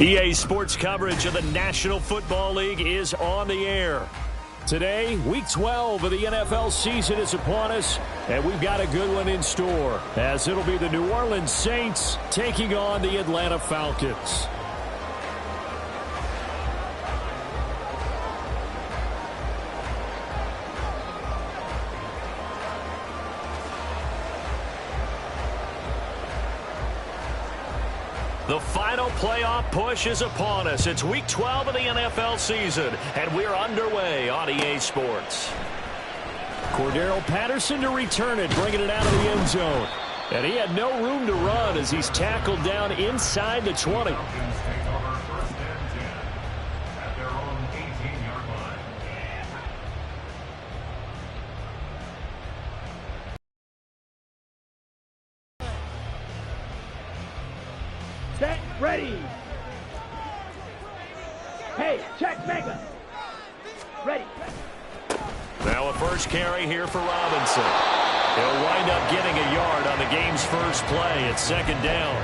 EA Sports coverage of the National Football League is on the air. Today, Week 12 of the NFL season is upon us, and we've got a good one in store, as it'll be the New Orleans Saints taking on the Atlanta Falcons. The final playoff push is upon us. It's Week 12 of the NFL season, and we're underway on EA Sports. Cordero Patterson to return it, bringing it out of the end zone. And he had no room to run as he's tackled down inside the 20. Set, ready. Hey, check, mega. Ready. Now a first carry here for Robinson. He'll wind up getting a yard on the game's first play. It's second down.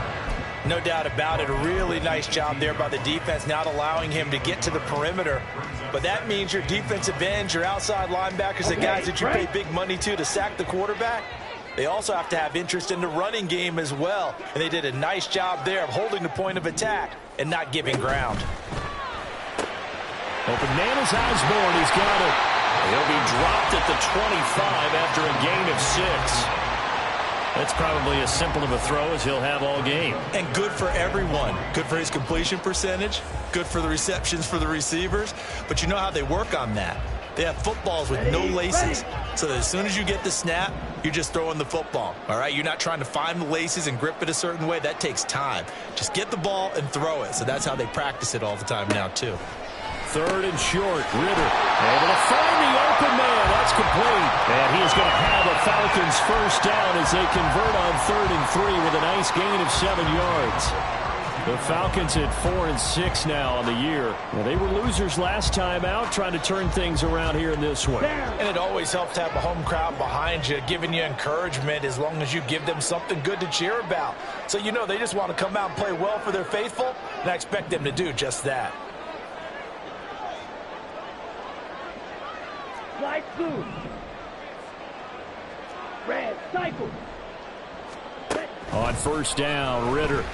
No doubt about it. A really nice job there by the defense, not allowing him to get to the perimeter. But that means your defensive ends, your outside linebackers, the guys that you pay big money to sack the quarterback, they also have to have interest in the running game as well. And they did a nice job there of holding the point of attack and not giving ground. Open man is Osborne. He's got it. He'll be dropped at the 25 after a gain of 6. That's probably as simple of a throw as he'll have all game. And good for everyone. Good for his completion percentage. Good for the receptions for the receivers. But you know how they work on that. They have footballs with no laces. So that as soon as you get the snap, you're just throwing the football. All right? You're not trying to find the laces and grip it a certain way. That takes time. Just get the ball and throw it. So that's how they practice it all the time now, too. Third and short. Ritter able to find the open man. That's complete. And he is going to have a Falcons first down as they convert on 3rd and 3 with a nice gain of 7 yards. The Falcons at 4-6 now on the year. Well, they were losers last time out, trying to turn things around here in this one. And it always helps to have a home crowd behind you, giving you encouragement as long as you give them something good to cheer about. So you know they just want to come out and play well for their faithful, and I expect them to do just that. Slide blue. Red, cycle. On first down, Ritter.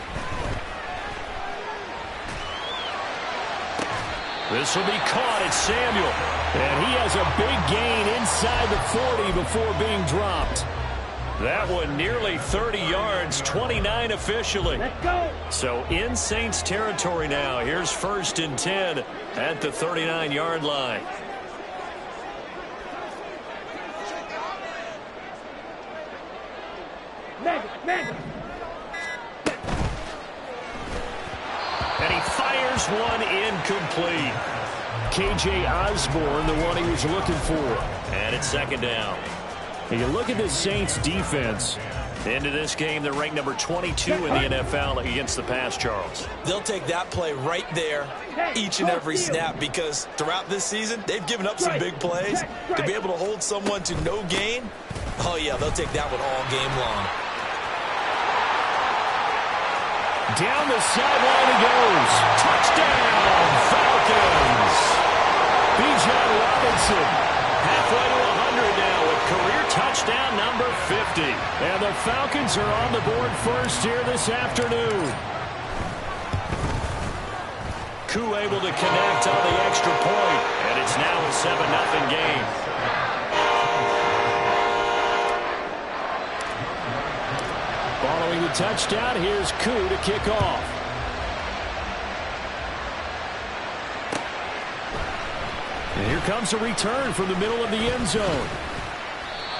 This will be caught. It's Samuel. And he has a big gain inside the 40 before being dropped. That one nearly 30 yards, 29 officially. Let's go. So in Saints territory now. Here's 1st and 10 at the 39-yard line. Mega. And he fires one incomplete. K.J. Osborne, the one he was looking for. And it's second down. And you look at the Saints defense. Into this game, they're ranked number 22 in the NFL against the pass, Charles. They'll take that play right there each and every snap because throughout this season, they've given up some big plays. To be able to hold someone to no gain, oh, yeah, they'll take that one all game long. Down the sideline he goes. Touchdown, Falcons. Bijan Robinson halfway to 100 now with career touchdown number 50. And the Falcons are on the board first here this afternoon. Koo able to connect on the extra point, and it's now a 7-0 game. Following the touchdown, here's Koo to kick off. And here comes a return from the middle of the end zone.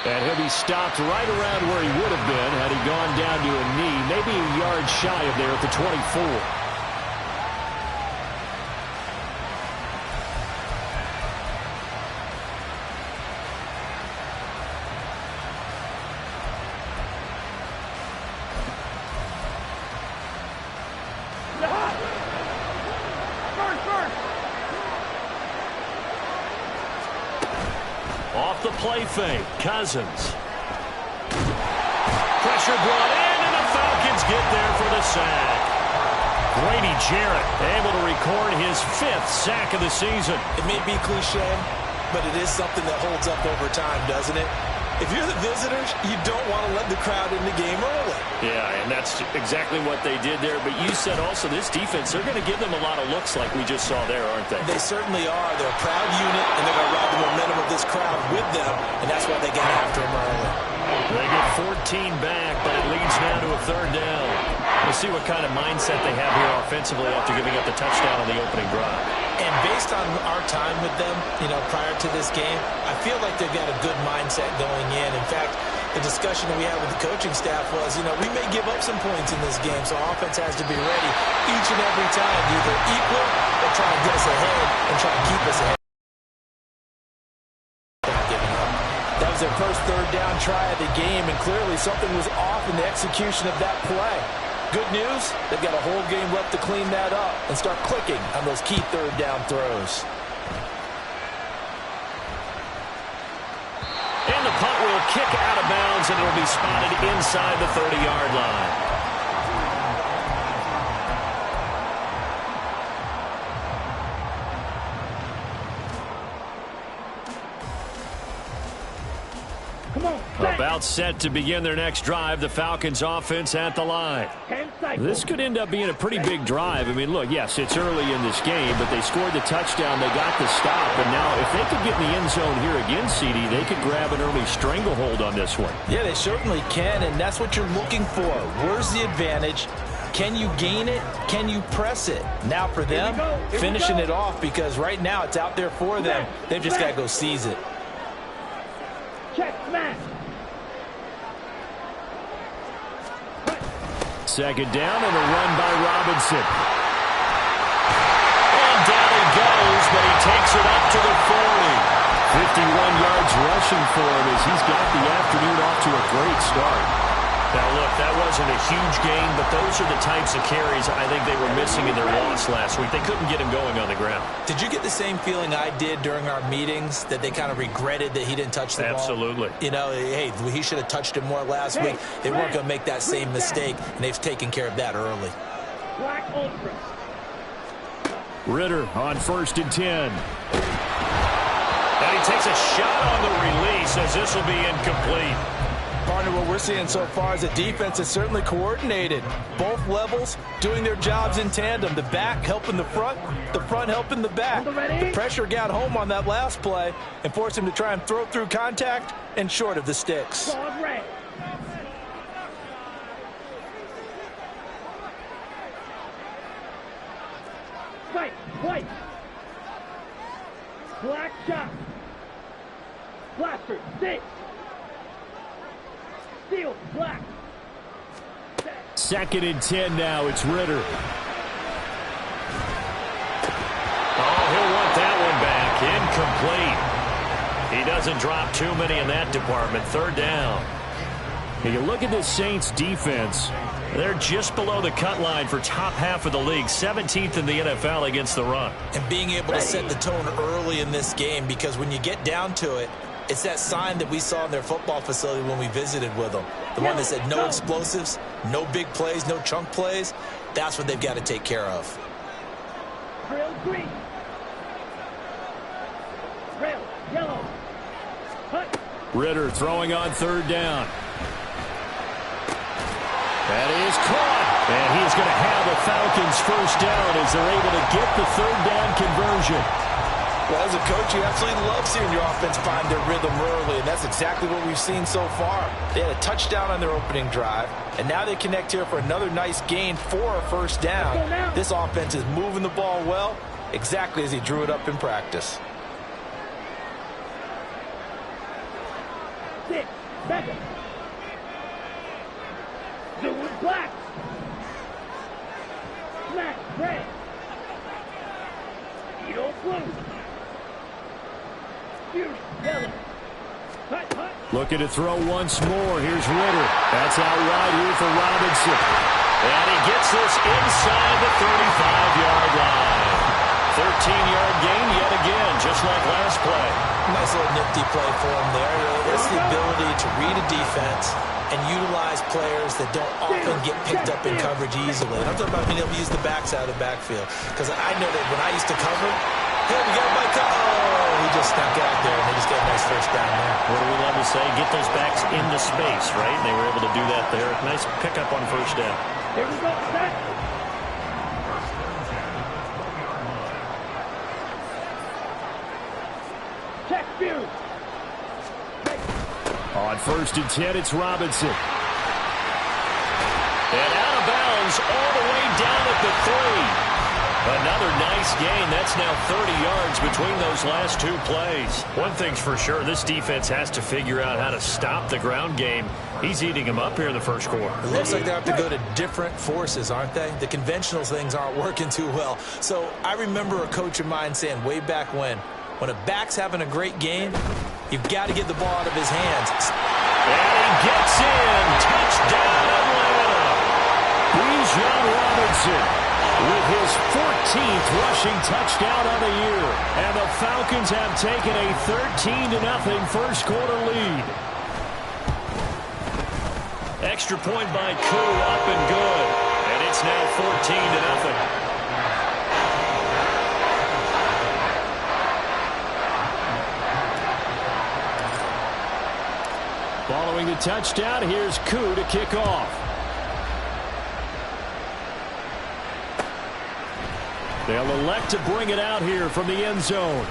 And he'll be stopped right around where he would have been had he gone down to a knee, maybe a yard shy of there at the 24. Off the play fake, Cousins. Pressure brought in, and the Falcons get there for the sack. Grady Jarrett able to record his 5th sack of the season. It may be cliche, but it is something that holds up over time, doesn't it? If you're the visitors, you don't want to let the crowd in the game early. Yeah, and that's exactly what they did there. But you said also this defense, they're going to give them a lot of looks like we just saw there, aren't they? They certainly are. They're a proud unit, and they're going to ride the momentum of this crowd with them, and that's why they get after them early. They get 14 back, but it leads now to a 3rd down. We'll see what kind of mindset they have here offensively after giving up the touchdown on the opening drive. And based on our time with them, prior to this game, I feel like they've got a good mindset going in. In fact, the discussion that we had with the coaching staff was, we may give up some points in this game, so offense has to be ready each and every time to either equal or try to get us ahead and try to keep us ahead. That was their first 3rd down try of the game, and clearly something was off in the execution of that play. Good news, they've got a whole game left to clean that up and start clicking on those key 3rd down throws. And the punt will kick out of bounds, and it'll be spotted inside the 30-yard line. About set to begin their next drive, the Falcons offense at the line. This could end up being a pretty big drive. I mean, look, yes, it's early in this game, but they scored the touchdown, they got the stop, and now if they could get in the end zone here again, CD, they could grab an early stranglehold on this one. Yeah, they certainly can, and that's what you're looking for. Where's the advantage? Can you gain it? Can you press it? Now for them, finishing it off, because right now it's out there for them. They've just got to go seize it. Check, smash. 2nd down and a run by Robinson. And down he goes, but he takes it up to the 40. 51 yards rushing for him as he's got the afternoon off to a great start. Now, look, that wasn't a huge gain, but those are the types of carries I think they were missing in their loss last week. They couldn't get him going on the ground. Did you get the same feeling I did during our meetings, that they kind of regretted that he didn't touch the ball? Absolutely. Hey, he should have touched it more last week. They weren't going to make that same mistake, and they've taken care of that early. Black Ultra. Ritter on 1st and 10. And he takes a shot on the release as this will be incomplete. Partner, what we're seeing so far is a defense that's certainly coordinated. Both levels doing their jobs in tandem. The back helping the front helping the back. The pressure got home on that last play and forced him to try and throw through contact and short of the sticks. White. Black shot. Blaster, 6. Steel, black. 2nd and 10 now. It's Ritter. Oh, he'll want that one back. Incomplete. He doesn't drop too many in that department. 3rd down. And you look at this Saints defense. They're just below the cut line for top half of the league. 17th in the NFL against the run. And being able to set the tone early in this game, because when you get down to it, it's that sign that we saw in their football facility when we visited with them. The one that said no explosives, no big plays, no chunk plays. That's what they've got to take care of. Trail green. Trail yellow. Hut. Ritter throwing on 3rd down. That is caught. And he's going to have a Falcons 1st down as they're able to get the 3rd down conversion. Well, as a coach, you absolutely love seeing your offense find their rhythm early, and that's exactly what we've seen so far. They had a touchdown on their opening drive, and now they connect here for another nice gain for a 1st down. This offense is moving the ball well, exactly as he drew it up in practice. 6 seconds. Blue, black. Smack, red. Eagle, blue. Yellow. Looking to throw once more. Here's Ritter. That's out wide here for Robinson. And he gets this inside the 35-yard line. 13-yard gain yet again, just like last play. Nice little nifty play for him there. It's the ability to read a defense and utilize players that don't often get picked up in coverage easily. And I'm talking about being able to use the backside of the backfield. Because I know that when I used to cover, hey, we got Mike. Oh, he just snuck out there, and they just got a nice first down there. What do we love to say? Get those backs into space, right? And they were able to do that there. Nice pickup on first down. Here we go, set. Check view. On 1st and 10, it's Robinson. And out of bounds all the way down at the 3. Another nice gain. That's now 30 yards between those last two plays. One thing's for sure, this defense has to figure out how to stop the ground game. He's eating them up here in the first quarter. It looks like they have to go to different forces, aren't they? The conventional things aren't working too well. So I remember a coach of mine saying way back when a back's having a great game, you've got to get the ball out of his hands. And he gets in. Touchdown, Atlanta. Bijan Robinson with his 14th rushing touchdown of the year. And the Falcons have taken a 13-0 first quarter lead. Extra point by Koo, up and good. And it's now 14-0. Following the touchdown, here's Koo to kick off. They'll elect to bring it out here from the end zone.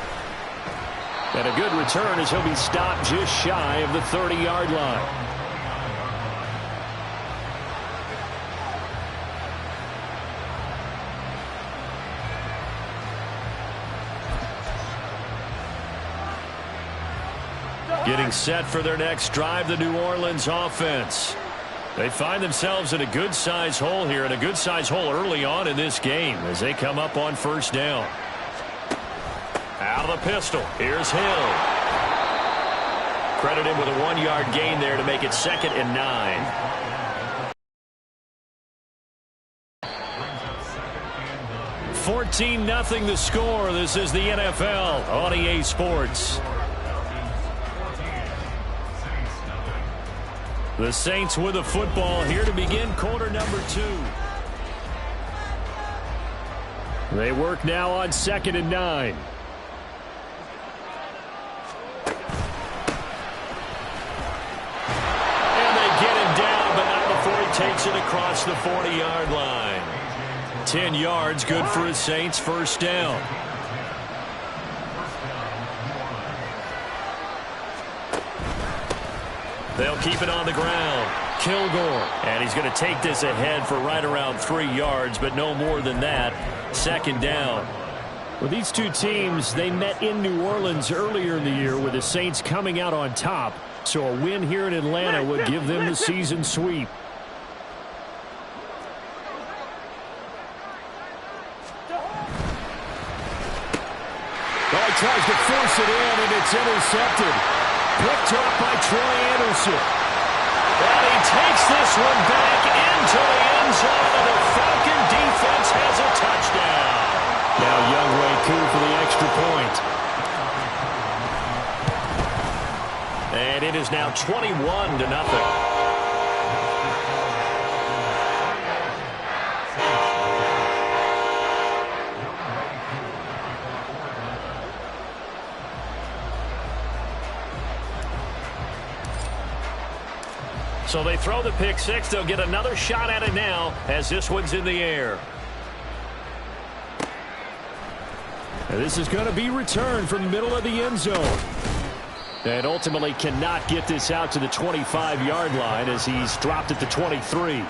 And a good return as he'll be stopped just shy of the 30-yard line. Getting set for their next drive, the New Orleans offense. They find themselves in a good-sized hole here, and a good-sized hole early on in this game as they come up on first down. Out of the pistol, here's Hill. Credit him with a 1-yard gain there to make it 2nd and 9. 14-0 the score. This is the NFL on EA Sports. The Saints with the football here to begin quarter number 2. They work now on 2nd and 9. And they get him down, but not before he takes it across the 40-yard line. 10 yards, good for the Saints, first down. They'll keep it on the ground. Kilgore. And he's going to take this ahead for right around 3 yards, but no more than that. 2nd down. Well, these two teams, they met in New Orleans earlier in the year with the Saints coming out on top. So a win here in Atlanta would give them the season sweep. Well, he tries to force it in, and it's intercepted. Picked up by Troy Anderson. And he takes this one back into the end zone, and the Falcon defense has a touchdown. Now Younghoe Koo for the extra point. And it is now 21-0. So they throw the pick six. They'll get another shot at it now as this one's in the air. And this is going to be returned from the middle of the end zone. And ultimately cannot get this out to the 25-yard line as he's dropped at the 23.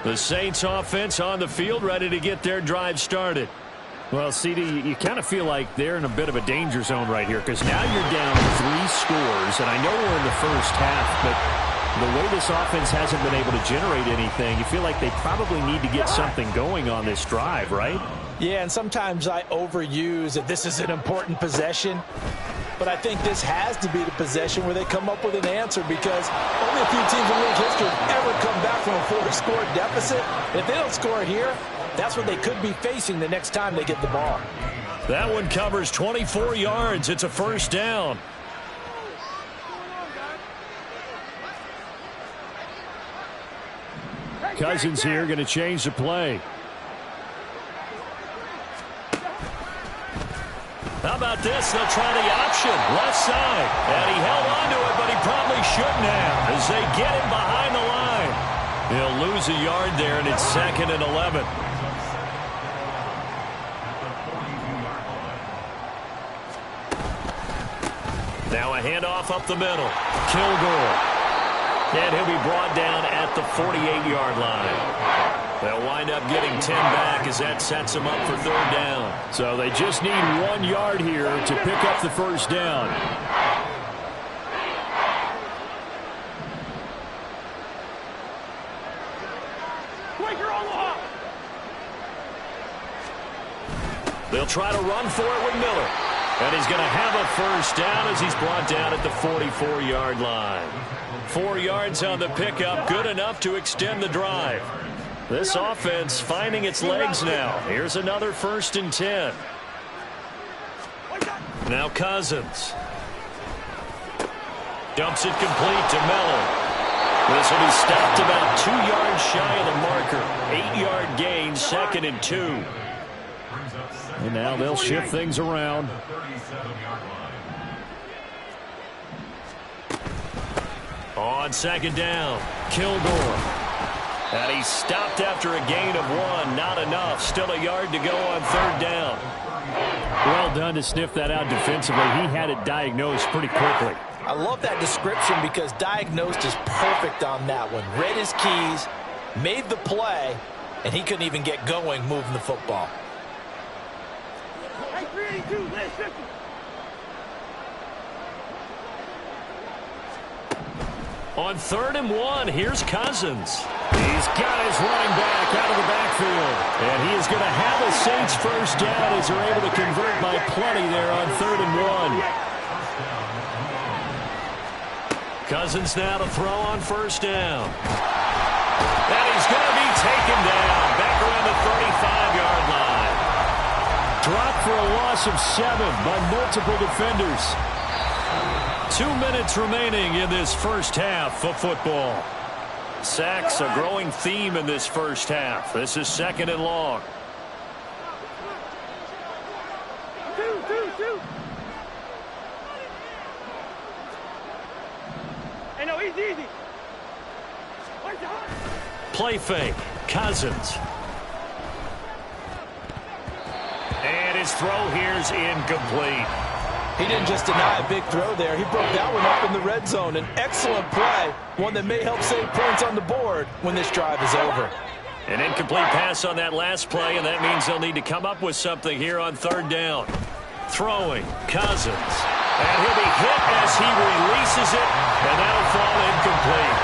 The Saints offense on the field, ready to get their drive started. Well, CD, you kind of feel like they're in a bit of a danger zone right here because now you're down 3 scores, and I know we're in the first half, but the way this offense hasn't been able to generate anything, you feel like they probably need to get something going on this drive, right? Yeah, and sometimes I overuse that this is an important possession. but I think this has to be the possession where they come up with an answer, because only a few teams in league history have ever come back from a 4-score deficit. And if they don't score here, that's what they could be facing the next time they get the ball. That one covers 24 yards. It's a first down. Cousins here going to change the play. How about this? They'll try the option. Left side. And he held on to it, but he probably shouldn't have as they get him behind the line. He'll lose a yard there, and it's 2nd and 11. Now a handoff up the middle. Kilgore. And he'll be brought down at the 48-yard line. They'll wind up getting 10 back as that sets them up for 3rd down. So they just need 1 yard here to pick up the first down. They'll try to run for it with Miller. And he's going to have a first down as he's brought down at the 44-yard line. 4 yards on the pickup, good enough to extend the drive. This offense finding its legs now. Here's another 1st and 10. Now Cousins. Dumps it complete to Miller. This will be stopped about 2 yards shy of the marker. 8-yard gain, 2nd and 2. And now they'll shift things around. On 2nd down, Kilgore. And he's stopped after a gain of 1. Not enough. Still a yard to go on 3rd down. Well done to sniff that out defensively. He had it diagnosed pretty quickly. I love that description because diagnosed is perfect on that one. Read his keys, made the play, and he couldn't even get going moving the football. Hey, 382, let's shift it. On 3rd and 1, here's Cousins. He's got his running back out of the backfield. And he is going to have a Saints first down as they're able to convert by plenty there on 3rd and 1. Cousins now to throw on 1st down. And he's going to be taken down back around the 35-yard line. Dropped for a loss of 7 by multiple defenders. 2 minutes remaining in this first half of football. Sacks a growing theme in this first half. This is 2nd and long. Two. Hey, no, easy. Play fake. Cousins. And his throw here's incomplete. He didn't just deny a big throw there. He broke that one up in the red zone. An excellent play, one that may help save points on the board when this drive is over. An incomplete pass on that last play, and that means they'll need to come up with something here on 3rd down. Throwing, Cousins. And he'll be hit as he releases it, and that'll fall incomplete.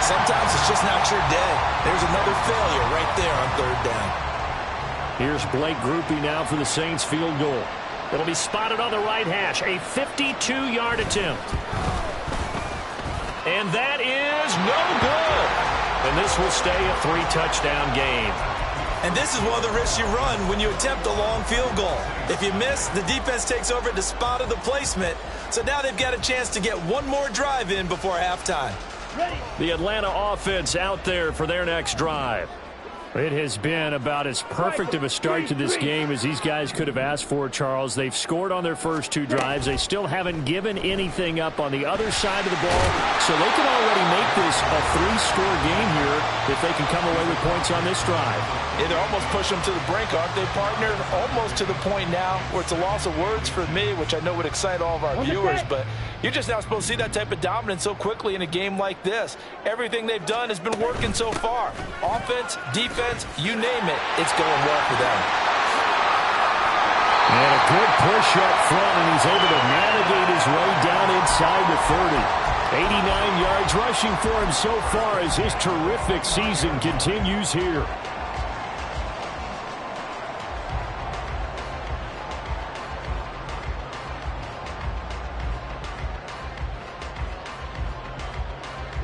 Sometimes it's just not your day. There's another failure right there on 3rd down. Here's Blake Groupie now for the Saints field goal. It'll be spotted on the right hash. A 52-yard attempt. And that is no good. And this will stay a 3-touchdown game. And this is one of the risks you run when you attempt a long field goal. If you miss, the defense takes over at the spot of the placement. So now they've got a chance to get one more drive in before halftime. The Atlanta offense out there for their next drive. It has been about as perfect of a start to this game as these guys could have asked for, Charles. They've scored on their first 2 drives. They still haven't given anything up on the other side of the ball, so they can already make this a 3-score game here if they can come away with points on this drive. Yeah, they're almost pushing them to the brink, aren't they, partner? Almost to the point now where it's a loss of words for me, which I know would excite all of our viewers, but you're just not supposed to see that type of dominance so quickly in a game like this. Everything they've done has been working so far. Offense, defense, you name it, it's going well for them. And a good push up front, and he's able to navigate his way down inside the 30. 89 yards rushing for him so far as his terrific season continues here.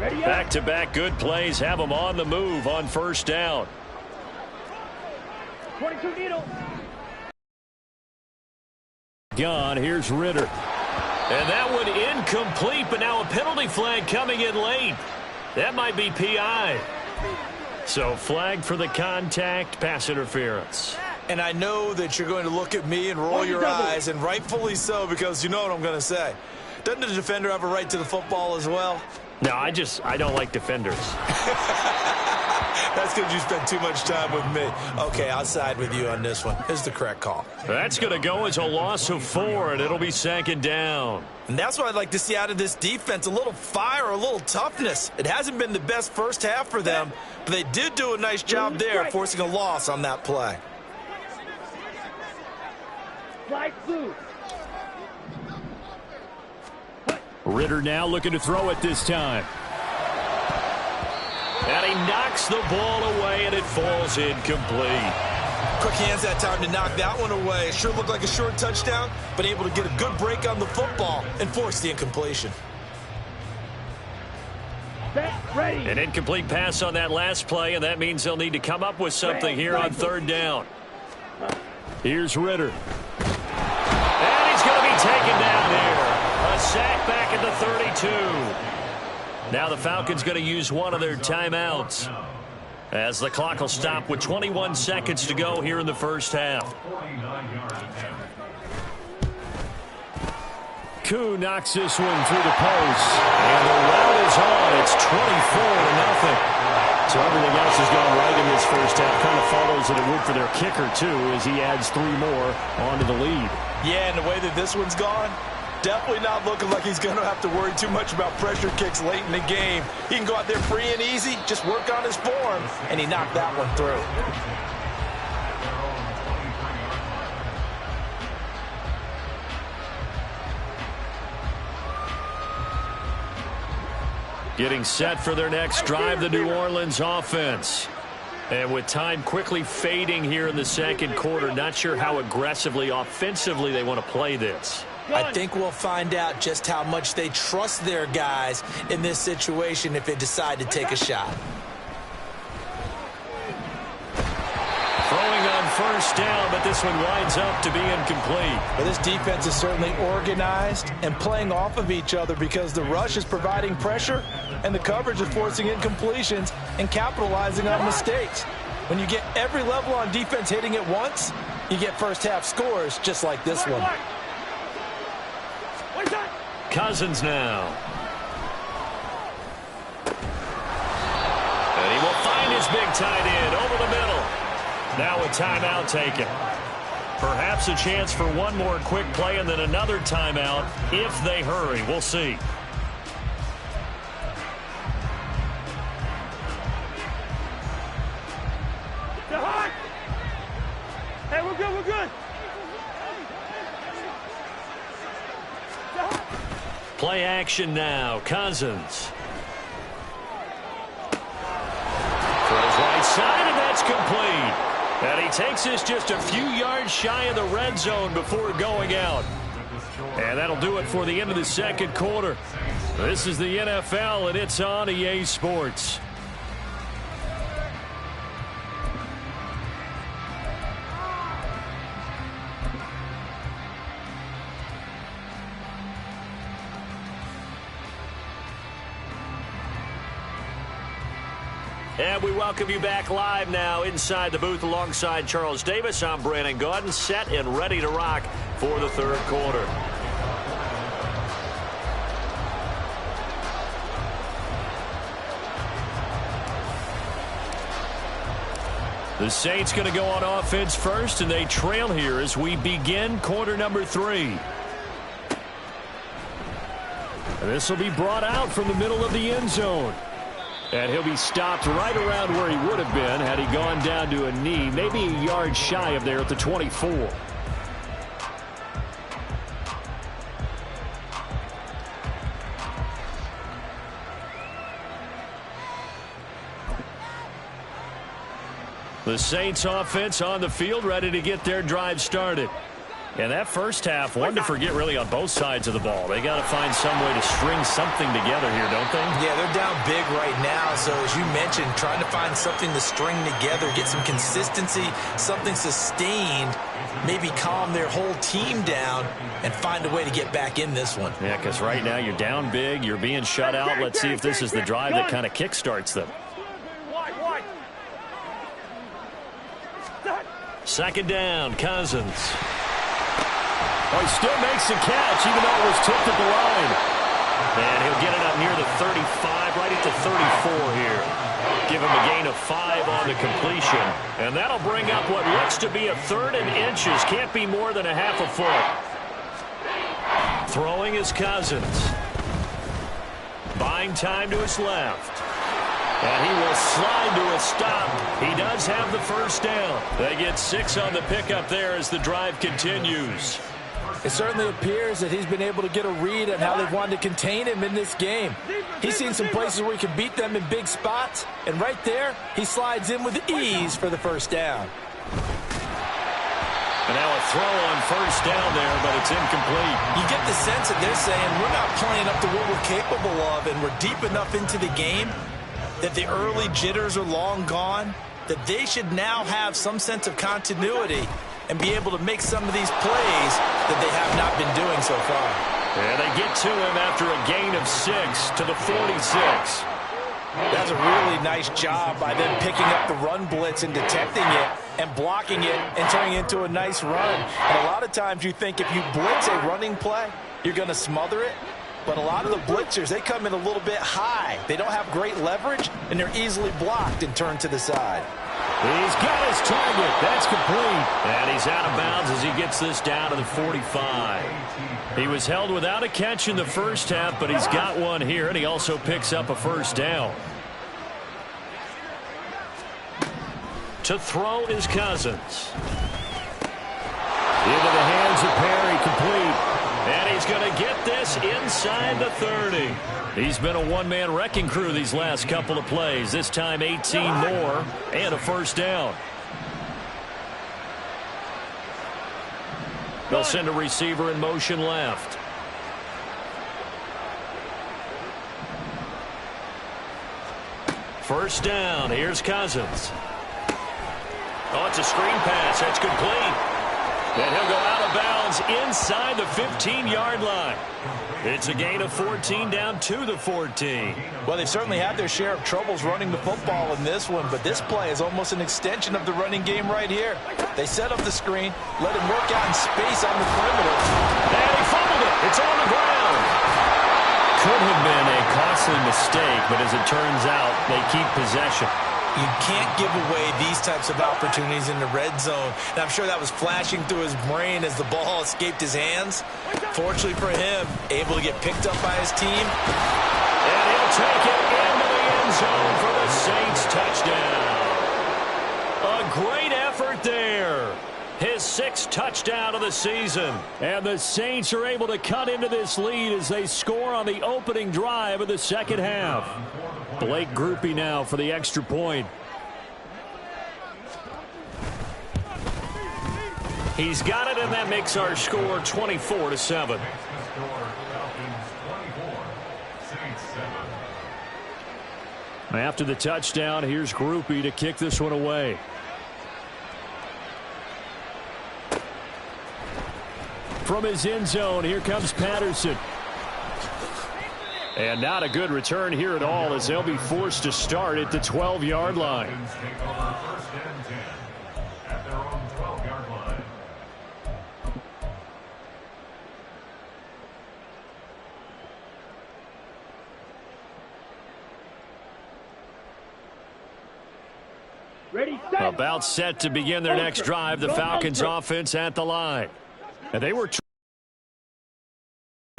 Back-to-back good plays have them on the move on first down. 22 needle. Gone. Here's Ritter. And that one incomplete, but now a penalty flag coming in late. That might be PI. So flag for the contact, pass interference. And I know that you're going to look at me and roll your eyes, and rightfully so, because you know what I'm going to say. Doesn't the defender have a right to the football as well? No, I don't like defenders. That's because you spend too much time with me. Okay, I'll side with you on this one. It's the correct call. That's going to go as a loss of 4, and it'll be second down. And that's what I'd like to see out of this defense, a little fire, a little toughness. It hasn't been the best first half for them, but they did do a nice job there, forcing a loss on that play. Flag blue. Ritter now looking to throw it this time. And he knocks the ball away, and it falls incomplete. Quick hands that time to knock that one away. It sure looked like a short touchdown, but able to get a good break on the football and force the incompletion. Ready. An incomplete pass on that last play, and that means they'll need to come up with something here on third down. Here's Ritter. And he's going to be taken down here. A sack back at the 32. Now the Falcons going to use one of their timeouts, as the clock will stop with 21 seconds to go here in the first half. Koo knocks this one through the post, and the rout is on. It's 24-0. So everything else has gone right in this first half. Kind of follows that it would for their kicker, too, as he adds 3 more onto the lead. Yeah, and the way that this one's gone, definitely not looking like he's going to have to worry too much about pressure kicks late in the game. He can go out there free and easy, just work on his form, and he knocked that one through. Getting set for their next drive, the New Orleans offense. And with time quickly fading here in the second quarter, not sure how aggressively, offensively they want to play this. I think we'll find out just how much they trust their guys in this situation if they decide to take a shot. Throwing on first down, but this one winds up to be incomplete. Well, this defense is certainly organized and playing off of each other because the rush is providing pressure and the coverage is forcing incompletions and capitalizing on mistakes. When you get every level on defense hitting at once, you get first half scores just like this one. Cousins now. And he will find his big tight end over the middle. Now a timeout taken. Perhaps a chance for one more quick play and then another timeout if they hurry. We'll see. Hey, we're good, we're good. Play action now. Cousins. Throws right side, and that's complete. And he takes this just a few yards shy of the red zone before going out. And that'll do it for the end of the second quarter. This is the NFL, and it's on EA Sports. And we welcome you back live now inside the booth alongside Charles Davis. I'm Brandon Gaudin, set and ready to rock for the third quarter. The Saints going to go on offense first, and they trail here as we begin quarter number 3. This will be brought out from the middle of the end zone. And he'll be stopped right around where he would have been had he gone down to a knee, maybe a yard shy of there at the 24. The Saints offense on the field, ready to get their drive started. And that first half, one to forget really on both sides of the ball. They got to find some way to string something together here, don't they? Yeah, they're down big right now. So as you mentioned, trying to find something to string together, get some consistency, something sustained, maybe calm their whole team down and find a way to get back in this one. Yeah, because right now you're down big, you're being shut out. Let's see if this is the drive that kind of kickstarts them. Second down, Cousins. Oh, he still makes the catch, even though it was tipped at the line. And he'll get it up near the 35, right at the 34 here. Give him a gain of 5 on the completion. And that'll bring up what looks to be a 3rd and inches. Can't be more than a half a foot. Throwing is Cousins. Buying time to his left. And he will slide to a stop. He does have the first down. They get 6 on the pickup there as the drive continues. It certainly appears that he's been able to get a read on how they've wanted to contain him in this game. He's seen some places where he can beat them in big spots, and right there, he slides in with ease for the first down. And now a throw on first down there, but it's incomplete. You get the sense that they're saying we're not playing up to what we're capable of, and we're deep enough into the game that the early jitters are long gone, that they should now have some sense of continuity and be able to make some of these plays that they have not been doing so far. And they get to him after a gain of 6 to the 46. That's a really nice job by them picking up the run blitz and detecting it and blocking it and turning it into a nice run. And a lot of times you think if you blitz a running play, you're going to smother it. But a lot of the blitzers, they come in a little bit high. They don't have great leverage, and they're easily blocked and turned to the side. He's got his target. That's complete. And he's out of bounds as he gets this down to the 45. He was held without a catch in the first half, but he's got one here, and he also picks up a first down. To throw is Cousins. Into the hands of Perry, complete. And he's going to get this inside the 30. He's been a one-man wrecking crew these last couple of plays. This time 18 more and a first down. They'll send a receiver in motion left. First down. Here's Cousins. Oh, it's a screen pass. That's complete. And he'll go out of bounds inside the 15-yard line. It's a gain of 14 down to the 14. Well, they've certainly had their share of troubles running the football in this one, but this play is almost an extension of the running game right here. They set up the screen, let him work out in space on the perimeter. And he fumbled it. It's on the ground. Could have been a costly mistake, but as it turns out, they keep possession. You can't give away these types of opportunities in the red zone. And I'm sure that was flashing through his brain as the ball escaped his hands. Fortunately for him, able to get picked up by his team. And he'll take it into the end zone for the Saints touchdown. A great effort there. His 6th touchdown of the season. And the Saints are able to cut into this lead as they score on the opening drive of the second half. Blake Groupie now for the extra point. He's got it, and that makes our score 24-7. After the touchdown, here's Groupie to kick this one away. From his end zone, here comes Patterson. And not a good return here at all as they'll be forced to start at the 12-yard line. Ready, set. About set to begin their next drive, the Falcons offense at the line. And they were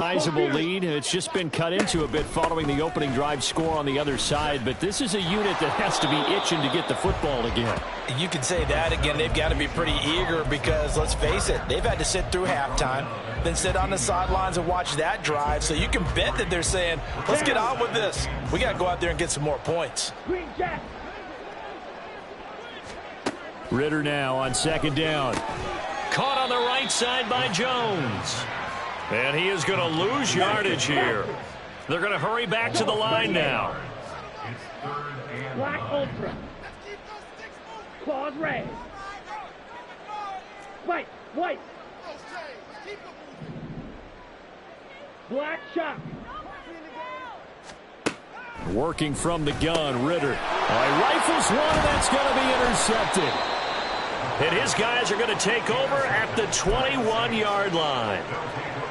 sizable lead, and it's just been cut into a bit following the opening drive score on the other side. But this is a unit that has to be itching to get the football again. You could say that again. They've got to be pretty eager because, let's face it, they've had to sit through halftime, then sit on the sidelines and watch that drive. So you can bet that they're saying, let's get on with this. We got to go out there and get some more points. Green Jack. Ritter now on second down. Caught on the right side by Jones. And he is going to lose yardage here. They're going to hurry back to the line now. Black ultra. Claws red. White, white. Black shock. Working from the gun, Ritter. He rifles one, and that's going to be intercepted. And his guys are going to take over at the 21-yard line.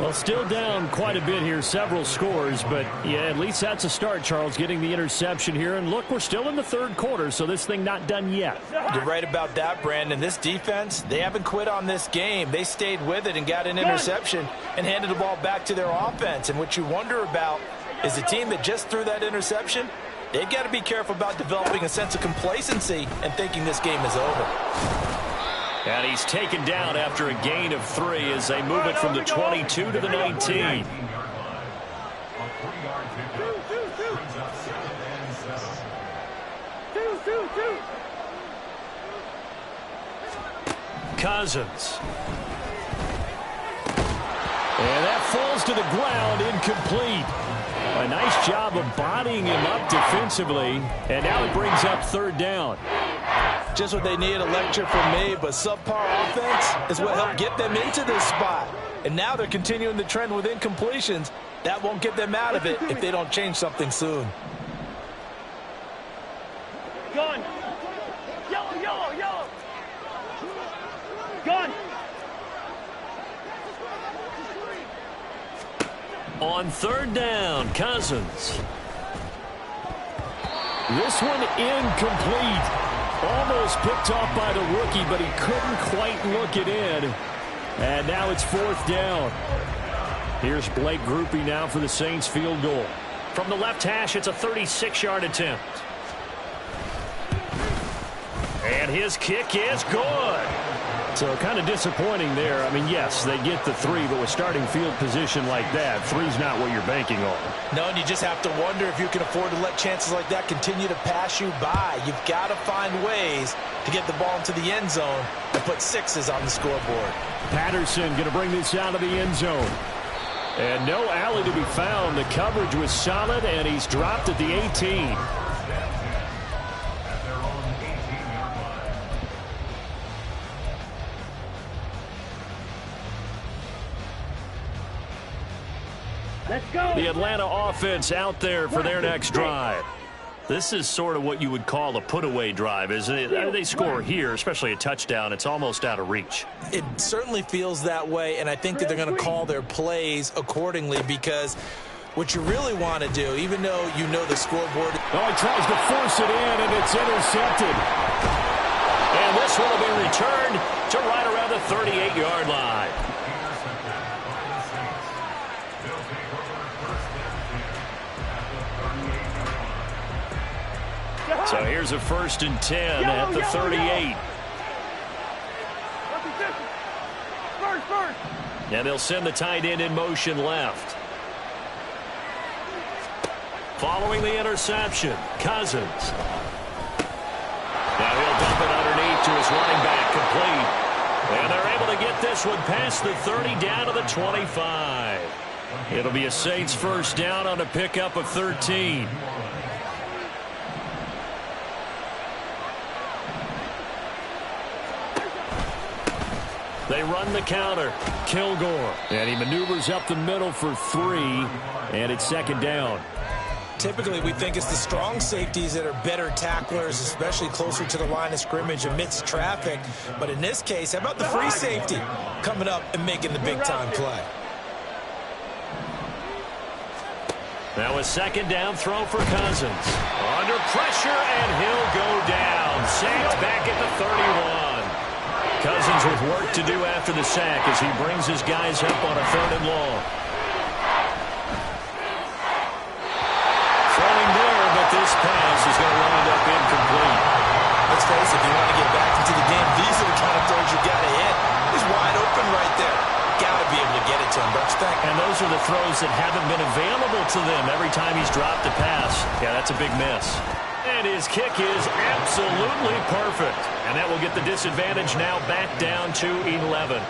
Well, still down quite a bit here, several scores, but yeah, at least that's a start, Charles, getting the interception here. And look, we're still in the third quarter, so this thing not done yet. You're right about that, Brandon. This defense, they haven't quit on this game. They stayed with it and got an interception and handed the ball back to their offense. And what you wonder about is the team that just threw that interception, they've got to be careful about developing a sense of complacency and thinking this game is over. And he's taken down after a gain of 3 as they move it from the 22 to the 19. Cousins. And that falls to the ground, incomplete. A nice job of bodying him up defensively, and now it brings up third down. Just what they need, a lecture from me, but subpar offense is what helped get them into this spot. And now they're continuing the trend with incompletions. That won't get them out of it if they don't change something soon. Gun. Yellow, yellow, yellow. Gun. On third down, Cousins. This one incomplete. Almost picked off by the rookie, but he couldn't quite look it in. And now it's fourth down. Here's Blake Groupie now for the Saints field goal. From the left hash, it's a 36-yard attempt. And his kick is good. So kind of disappointing there. I mean, yes, they get the 3, but with starting field position like that, 3's not what you're banking on. No, and you just have to wonder if you can afford to let chances like that continue to pass you by. You've got to find ways to get the ball into the end zone and put 6s on the scoreboard. Patterson going to bring this out of the end zone. And no alley to be found. The coverage was solid, and he's dropped at the 18. Let's go. The Atlanta offense out there for their next drive. This is sort of what you would call a put-away drive, isn't it? They score here, especially a touchdown. It's almost out of reach. It certainly feels that way, and I think that they're going to call their plays accordingly because what you really want to do, even though you know the scoreboard. Oh, he tries to force it in, and it's intercepted. And this one will be returned to right around the 38-yard line. So here's a 1st and 10 at the 38. First. And they'll send the tight end in motion left. Following the interception, Cousins. Now he'll dump it underneath to his running back, complete. And they're able to get this one past the 30 down to the 25. It'll be a Saints first down on a pickup of 13. They run the counter. Kilgore. And he maneuvers up the middle for 3. And it's second down. Typically, we think it's the strong safeties that are better tacklers, especially closer to the line of scrimmage amidst traffic. But in this case, how about the free safety coming up and making the big-time play? Now a second down throw for Cousins. Under pressure, and he'll go down. Saints back at the 31. Cousins with work to do after the sack as he brings his guys up on a 3rd and long. Throwing there, but this pass is going to wind up incomplete. Let's face it, if you want to get back into the game, these are the kind of throws you got to hit. He's wide open right there. Got to be able to get it to him, don't you think? And those are the throws that haven't been available to them every time he's dropped a pass. Yeah, that's a big miss. And his kick is absolutely perfect. And that will get the disadvantage now back down to 11.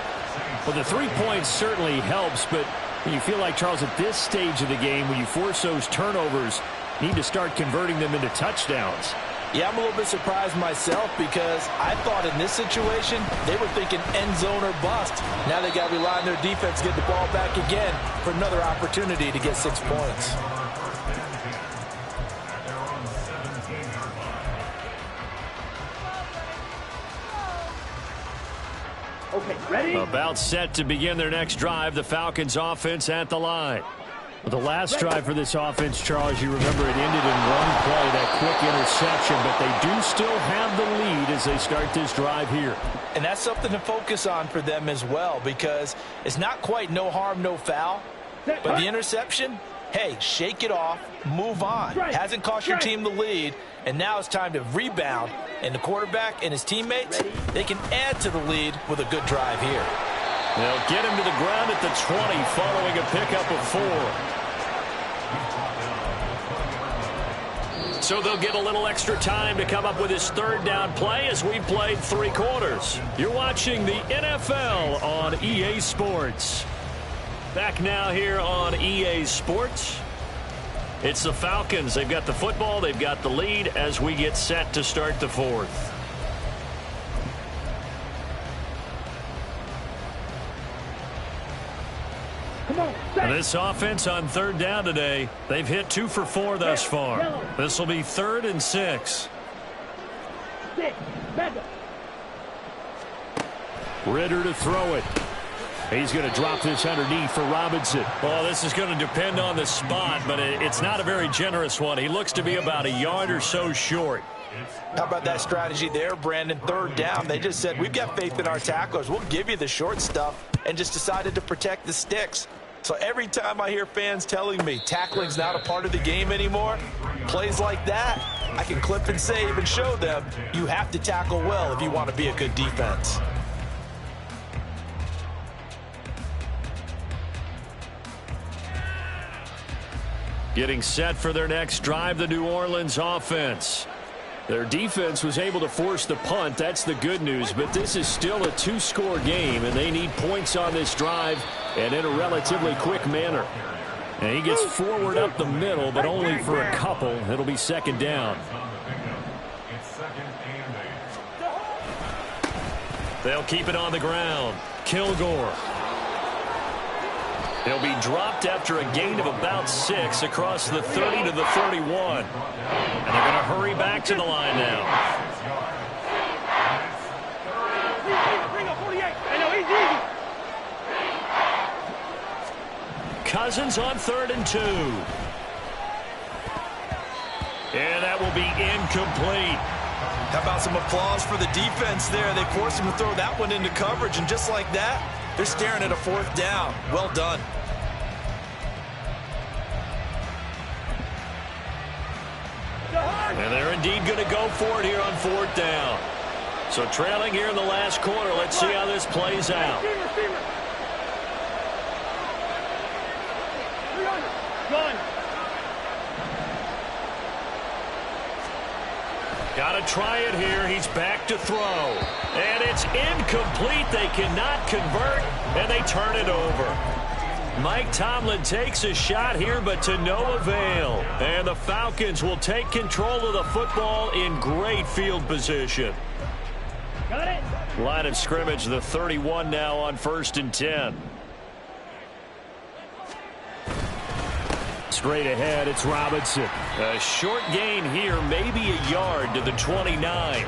Well, the 3 points certainly helps, but you feel like, Charles, at this stage of the game, when you force those turnovers, you need to start converting them into touchdowns. Yeah, I'm a little bit surprised myself because I thought in this situation they were thinking end zone or bust. Now they got to rely on their defense to get the ball back again for another opportunity to get 6 points. Okay, ready? About set to begin their next drive, the Falcons offense at the line. The last drive for this offense, Charles, you remember it ended in one play, that quick interception, but they do still have the lead as they start this drive here. And that's something to focus on for them as well, because it's not quite no harm, no foul, but the interception, hey, shake it off, move on. Hasn't cost your team the lead, and now it's time to rebound, and the quarterback and his teammates, they can add to the lead with a good drive here. They'll get him to the ground at the 20 following a pickup of 4. So they'll get a little extra time to come up with his third down play as we played 3 quarters. You're watching the NFL on EA Sports. Back now here on EA Sports. It's the Falcons. They've got the football. They've got the lead as we get set to start the 4th. And this offense on third down today, they've hit 2 for 4 thus far. This will be 3rd and 6. Ritter to throw it. He's going to drop this underneath for Robinson. Well, this is going to depend on the spot, but it's not a very generous one. He looks to be about a yard or so short. How about that strategy there, Brandon? 3rd down, they just said, we've got faith in our tacklers. We'll give you the short stuff, and just decided to protect the sticks. So every time I hear fans telling me tackling's not a part of the game anymore, plays like that, I can clip and save and show them you have to tackle well if you want to be a good defense. Getting set for their next drive, the New Orleans offense. Their defense was able to force the punt. That's the good news, but this is still a 2-score game, and they need points on this drive and in a relatively quick manner. And he gets forward up the middle, but only for a couple. It'll be 2nd down. They'll keep it on the ground. Kilgore. He'll be dropped after a gain of about 6 across the 30 to the 31. And they're going to hurry back to the line now. Cousins on 3rd and 2. And that will be incomplete. How about some applause for the defense there? They forced him to throw that one into coverage, and just like that, they're staring at a 4th down. Well done. And they're indeed going to go for it here on 4th down. So trailing here in the last quarter. Let's see how this plays out. Got to try it here. He's back to throw. And it's incomplete. They cannot convert, and they turn it over. Mike Tomlin takes a shot here, but to no avail. And the Falcons will take control of the football in great field position. Got it. Line of scrimmage, the 31 now on 1st and 10. Straight ahead, it's Robinson. A short gain here, maybe a yard to the 29.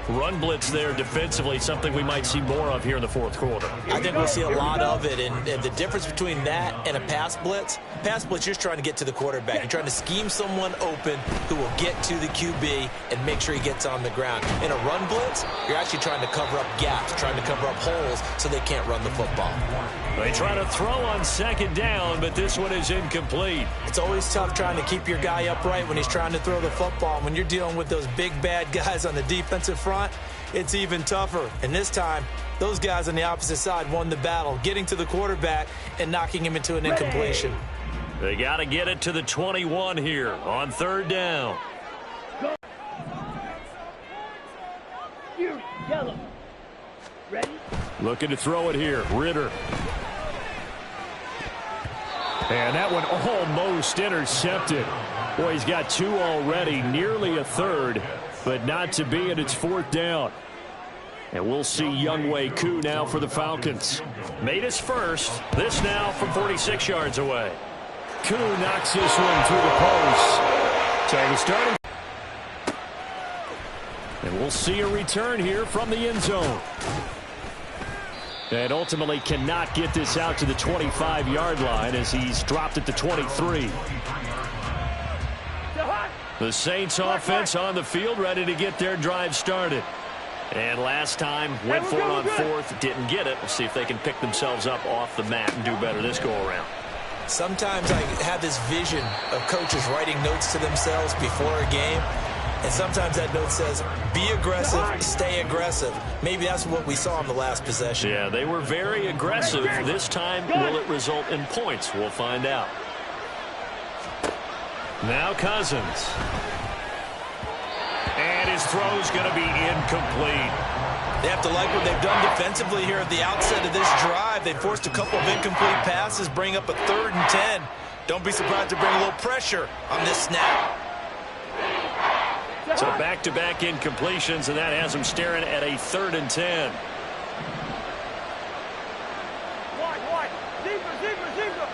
Run blitz there defensively, something we might see more of here in the 4th quarter. I think we'll see a lot of it, and the difference between that and a pass blitz, you're just trying to get to the quarterback. You're trying to scheme someone open who will get to the QB and make sure he gets on the ground. In a run blitz, you're actually trying to cover up gaps, trying to cover up holes so they can't run the football. They try to throw on 2nd down, but this one is incomplete. It's always tough trying to keep your guy upright when he's trying to throw the football. When you're dealing with those big, bad guys on the defensive front, it's even tougher. And this time, those guys on the opposite side won the battle, getting to the quarterback and knocking him into an incompletion. They got to get it to the 21 here on 3rd down. Yellow. Ready? Looking to throw it here. Ritter. And that one almost intercepted. Boy, he's got two already, nearly a third, but not to be, and it's fourth down. And we'll see Younghoe Koo now for the Falcons. Made his first. This now from 46 yards away. Koo knocks this one through the post. So the starting. And we'll see a return here from the end zone. And ultimately cannot get this out to the 25-yard line as he's dropped at the 23. The Saints offense on the field, ready to get their drive started. And last time, went for it on fourth, didn't get it. We'll see if they can pick themselves up off the mat and do better this go-around. Sometimes I have this vision of coaches writing notes to themselves before a game. And sometimes that note says, be aggressive, stay aggressive. Maybe that's what we saw in the last possession. Yeah, they were very aggressive. This time, will it result in points? We'll find out. Now Cousins. And his throw's going to be incomplete. They have to like what they've done defensively here at the outset of this drive. They forced a couple of incomplete passes, bring up a 3rd and 10. Don't be surprised to bring a little pressure on this snap. So back-to-back incompletions, and that has them staring at a 3rd and 10. Wide. Zebra.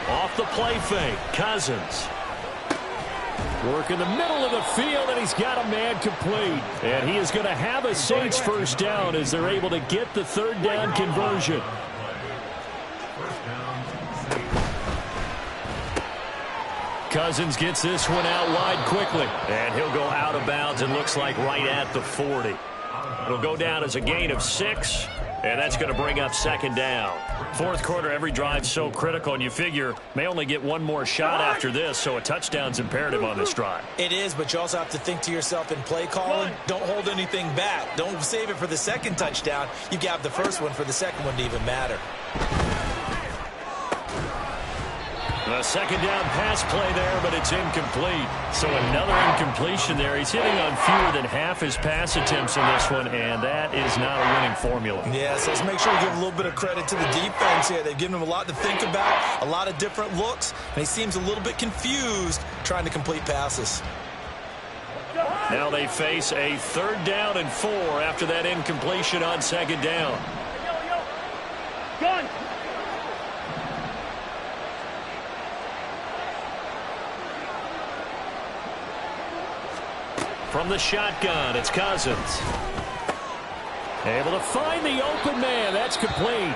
Off the play fake, Cousins. Work in the middle of the field, and he's got a man complete. And he is going to have a Saints first down as they're able to get the 3rd down conversion. Cousins gets this one out wide quickly. And he'll go out of bounds, it looks like right at the 40. It'll go down as a gain of 6. And that's going to bring up 2nd down. Fourth quarter, every drive's so critical, and you figure may only get one more shot after this, so a touchdown's imperative on this drive. It is, but you also have to think to yourself in play calling, don't hold anything back. Don't save it for the 2nd touchdown. You got the first one for the 2nd one to even matter. The 2nd down pass play there, but it's incomplete. So another incompletion there. He's hitting on fewer than half his pass attempts in this one, and that is not a winning formula. Yeah, so let's make sure we give a little bit of credit to the defense here. They've given him a lot to think about, a lot of different looks, and he seems a little bit confused trying to complete passes. Now they face a 3rd down and 4 after that incompletion on 2nd down. Gun. From the shotgun, it's Cousins. Able to find the open man. That's complete.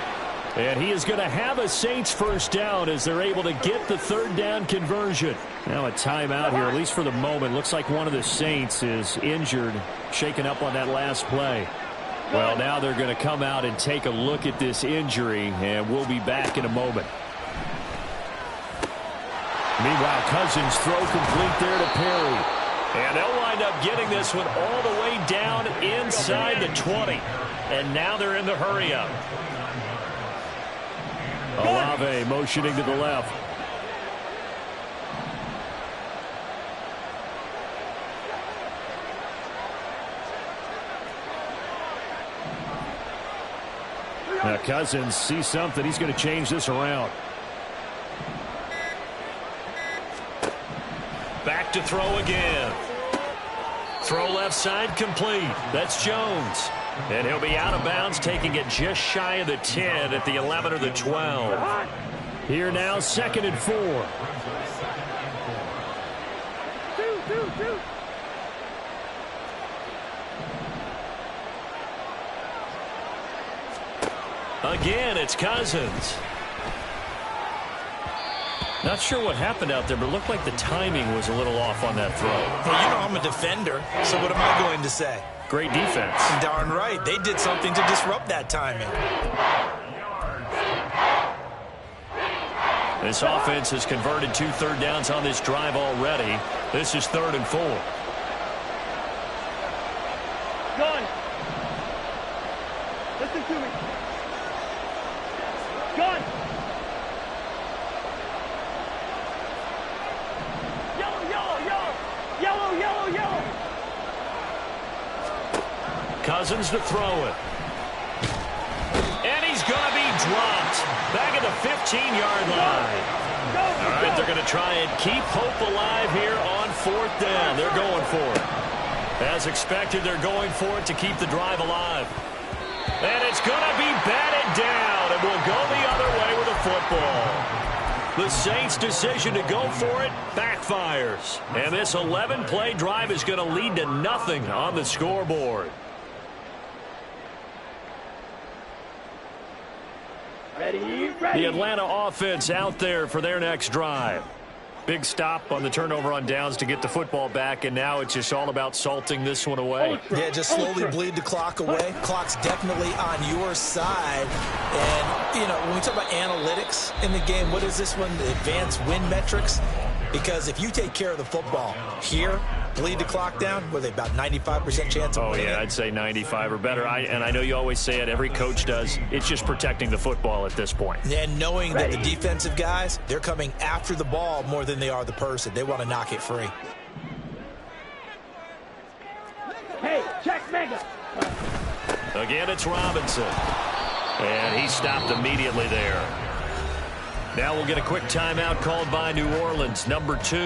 And he is going to have a Saints first down as they're able to get the 3rd down conversion. Now a timeout here, at least for the moment. Looks like one of the Saints is injured, shaken up on that last play. Well, now they're going to come out and take a look at this injury, and we'll be back in a moment. Meanwhile, Cousins throw complete there to Perry. And they'll wind up getting this one all the way down inside the 20. And now they're in the hurry-up. Olave motioning to the left. Now Cousins sees something. He's going to change this around. Back to throw again. Throw left side complete. That's Jones. And he'll be out of bounds, taking it just shy of the 10 at the 11 or the 12. Here now, 2nd and 4. Two. Again, it's Cousins. Not sure what happened out there, but it looked like the timing was a little off on that throw. Well, you know I'm a defender, so what am I going to say? Great defense. Darn right. They did something to disrupt that timing. This offense has converted 2 third downs on this drive already. This is 3rd and 4. Gun. Listen to me. Gun. Yellow. Cousins to throw it. And he's going to be dropped. Back at the 15-yard line. All right, they're going to try and keep hope alive here on 4th down. They're going for it. As expected, they're going for it to keep the drive alive. And it's going to be batted down, and we'll go the other way with a football. The Saints' decision to go for it backfires. And this 11-play drive is going to lead to nothing on the scoreboard. Ready. The Atlanta offense out there for their next drive. Big stop on the turnover on downs to get the football back, and now it's just all about salting this one away. Yeah, just slowly bleed the clock away. Clock's definitely on your side. And, you know, when we talk about analytics in the game, what is this one? The advanced win metrics? Because if you take care of the football here, bleed the clock down, what are they, about 95% chance of winning? Oh, yeah, I'd say 95 or better. And I know you always say it, every coach does. It's just protecting the football at this point. And knowing that the defensive guys, they're coming after the ball more than they are the person. They want to knock it free. Hey, check mega. Again, it's Robinson. And he stopped immediately there. Now we'll get a quick timeout called by New Orleans, number 2.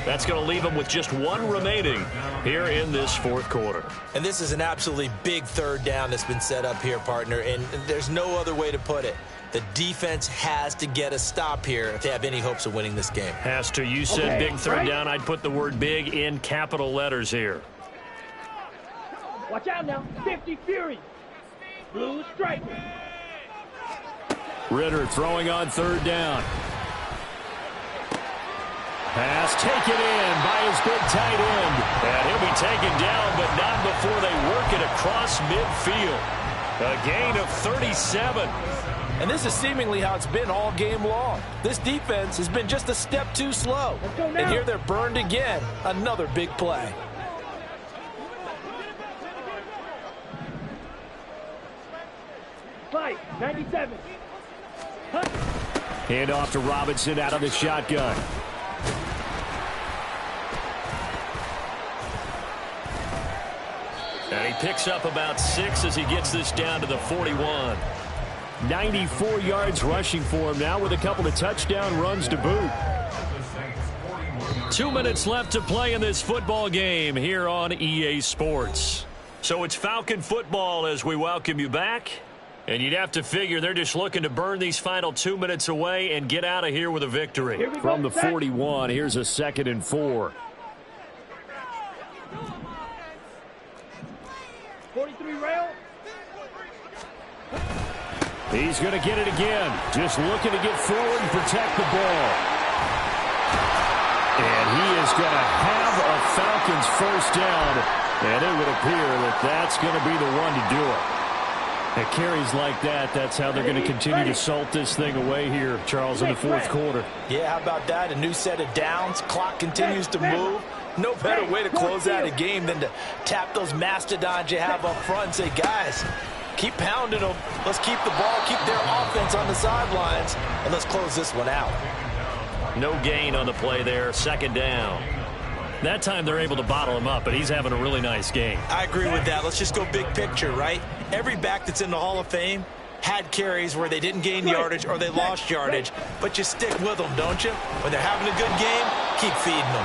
That's going to leave them with just 1 remaining here in this 4th quarter. And this is an absolutely big 3rd down that's been set up here, partner, and there's no other way to put it. The defense has to get a stop here if they have any hopes of winning this game. Has to. You said big 3rd down. I'd put the word big in capital letters here. Watch out now. 50 Fury. Blue stripe. Ritter throwing on 3rd down. Pass taken in by his big tight end. And he'll be taken down, but not before they work it across midfield. A gain of 37. And this is seemingly how it's been all game long. This defense has been just a step too slow. And here they're burned again. Another big play. Fight. 97. Hand off to Robinson out of the shotgun. And he picks up about 6 as he gets this down to the 41. 94 yards rushing for him now with a couple of touchdown runs to boot. 2 minutes left to play in this football game here on EA Sports. So it's Falcon football as we welcome you back. And you'd have to figure they're just looking to burn these final 2 minutes away and get out of here with a victory. From the 41, here's a 2nd and 4. 43 rail. He's going to get it again. Just looking to get forward and protect the ball. And he is going to have a Falcons 1st down. And it would appear that that's going to be the one to do it. At carries like that, that's how they're going to continue to salt this thing away here, Charles, in the 4th quarter. Yeah, how about that? A new set of downs. Clock continues to move. No better way to close out a game than to tap those mastodons you have up front and say, guys, keep pounding them. Let's keep the ball, keep their offense on the sidelines, and let's close this one out. No gain on the play there, 2nd down. That time they're able to bottle him up, but he's having a really nice game. I agree with that. Let's just go big picture, right? Every back that's in the Hall of Fame had carries where they didn't gain yardage or they lost yardage, but you stick with them, don't you? When they're having a good game, keep feeding them.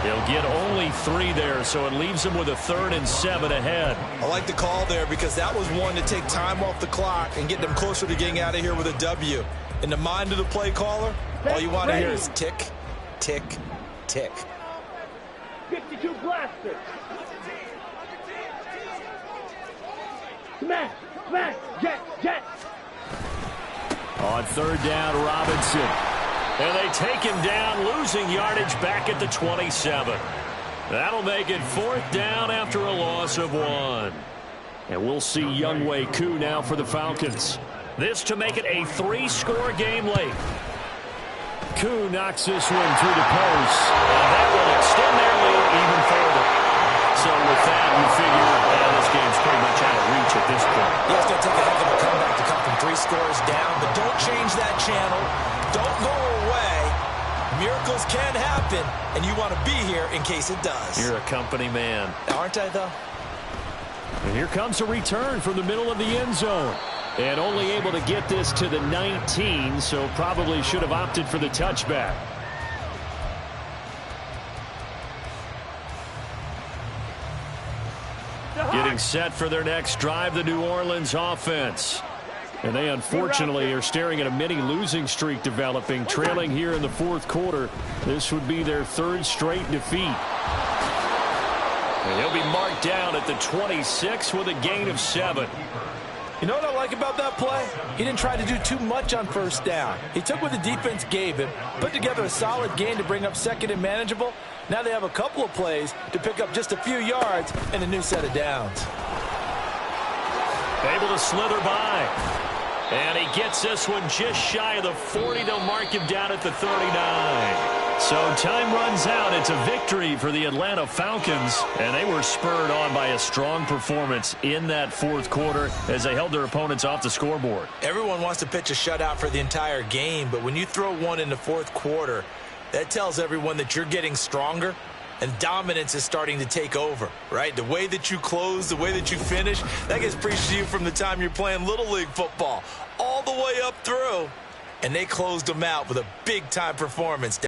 He'll get only 3 there, so it leaves him with a 3rd and 7 ahead. I like the call there because that was one to take time off the clock and get them closer to getting out of here with a W. In the mind of the play caller, all you want to hear is tick, tick, tick. 52 blaster. Smash, smash, jet, jet. On 3rd down, Robinson. And they take him down, losing yardage back at the 27. That'll make it 4th down after a loss of 1. And we'll see Younghoe Koo now for the Falcons. This to make it a 3-score game late. Koo knocks this one through the post. And that will extend their lead even further. So with that, you figure this game's pretty much out of reach at this point. Yeah, it's going to take a heck of a comeback to come from 3 scores down. But don't change that channel. Don't go away. Miracles can happen, and you want to be here in case it does. You're a company man. Aren't I, though? And here comes a return from the middle of the end zone. And only able to get this to the 19, so probably should have opted for the touchback. Getting set for their next drive, the New Orleans offense. And they unfortunately are staring at a mini losing streak developing, trailing here in the fourth quarter. This would be their third straight defeat. And he'll be marked down at the 26 with a gain of 7. You know what I like about that play? He didn't try to do too much on first down. He took what the defense gave him, put together a solid gain to bring up second and manageable. Now they have a couple of plays to pick up just a few yards and a new set of downs. Able to slither by. And he gets this one just shy of the 40. They'll mark him down at the 39. So time runs out. It's a victory for the Atlanta Falcons. And they were spurred on by a strong performance in that fourth quarter as they held their opponents off the scoreboard. Everyone wants to pitch a shutout for the entire game, but when you throw one in the fourth quarter, that tells everyone that you're getting stronger and dominance is starting to take over, right? The way that you close, the way that you finish, that gets preached to you from the time you're playing Little League football all the way up through. And they closed them out with a big-time performance.